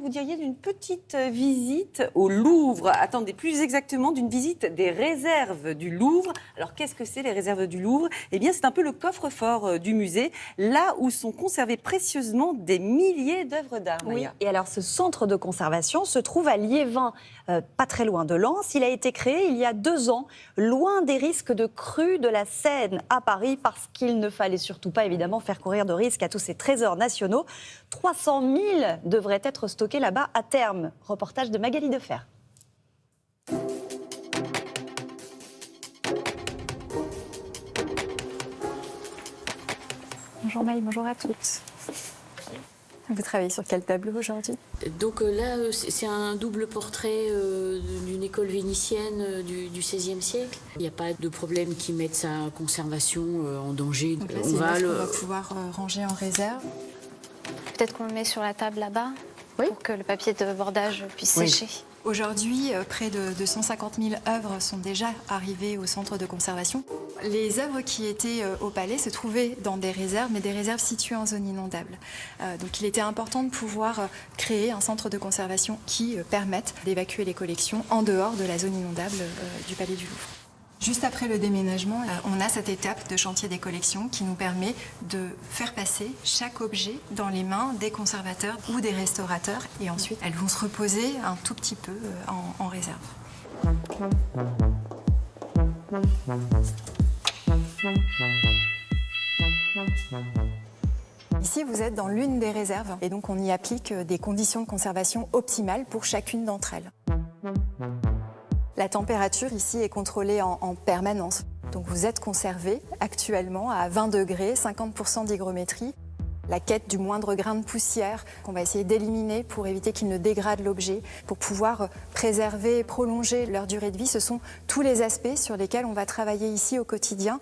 vous diriez d'une petite visite au Louvre? Attendez, plus exactement d'une visite des réserves du Louvre. Alors qu'est-ce que c'est les réserves du Louvre? Eh bien c'est un peu le coffre-fort du musée, là où sont conservées précieusement des milliers d'œuvres d'art. Oui, Maya. et alors ce centre de conservation se trouve à Liévin, pas très loin de Lens. Il a été créé il y a 2 ans, loin des risques de crue de la Seine à Paris, parce qu'il ne fallait surtout pas évidemment faire courir de risques à tous ces trésors nationaux. 300 000 devraient être stockés là-bas à terme. Reportage de Magali Defer. Bonjour Maï, bonjour à toutes. Vous travaillez sur quel tableau aujourd'hui? Donc là, c'est un double portrait d'une école vénitienne du XVIe siècle. Il n'y a pas de problème qui mette sa conservation en danger. Donc là, c'est une œuvre qu'on va pouvoir ranger en réserve. Peut-être qu'on le met sur la table là-bas, pour que le papier de bordage puisse sécher. Aujourd'hui, près de 250 000 œuvres sont déjà arrivées au centre de conservation. Les œuvres qui étaient au palais se trouvaient dans des réserves, mais des réserves situées en zone inondable. Donc il était important de pouvoir créer un centre de conservation qui permette d'évacuer les collections en dehors de la zone inondable du palais du Louvre. Juste après le déménagement, on a cette étape de chantier des collections qui nous permet de faire passer chaque objet dans les mains des conservateurs ou des restaurateurs. Et ensuite, elles vont se reposer un tout petit peu en réserve. Ici, vous êtes dans l'une des réserves et donc on y applique des conditions de conservation optimales pour chacune d'entre elles. La température ici est contrôlée en permanence. Donc vous êtes conservé actuellement à 20 degrés, 50% d'hygrométrie. La quête du moindre grain de poussière qu'on va essayer d'éliminer pour éviter qu'il ne dégrade l'objet, pour pouvoir préserver et prolonger leur durée de vie. Ce sont tous les aspects sur lesquels on va travailler ici au quotidien.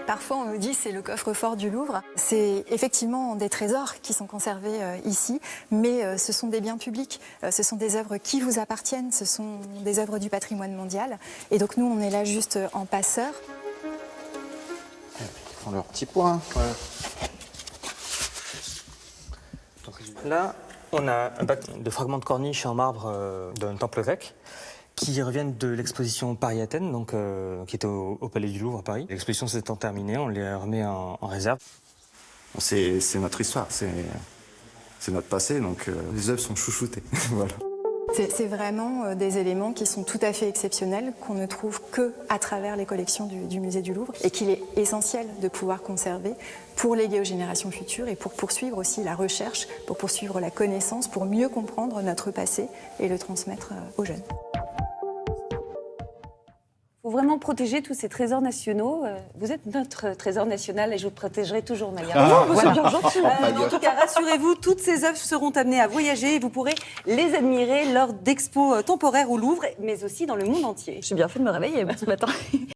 Parfois, on nous dit c'est le coffre-fort du Louvre. C'est effectivement des trésors qui sont conservés ici, mais ce sont des biens publics. Ce sont des œuvres qui vous appartiennent, ce sont des œuvres du patrimoine mondial. Et donc nous, on est là juste en passeur. Ils font leur petit point. Voilà. Là, on a un bac de fragments de corniche en marbre d'un temple grec qui reviennent de l'exposition Paris-Athènes, donc, qui était au Palais du Louvre à Paris. L'exposition s'étant terminée, on les remet en réserve. C'est notre histoire, c'est notre passé, donc les œuvres sont chouchoutées. Voilà. C'est vraiment des éléments qui sont tout à fait exceptionnels, qu'on ne trouve qu'à travers les collections du musée du Louvre et qu'il est essentiel de pouvoir conserver pour léguer aux générations futures et pour poursuivre aussi la recherche, pour poursuivre la connaissance, pour mieux comprendre notre passé et le transmettre aux jeunes. Il faut vraiment protéger tous ces trésors nationaux. Vous êtes notre trésor national et je vous protégerai toujours, Maya. C'est bien gentil. En tout cas, rassurez-vous, toutes ces œuvres seront amenées à voyager et vous pourrez les admirer lors d'expos temporaires au Louvre, mais aussi dans le monde entier. J'ai bien fait de me réveiller ce matin.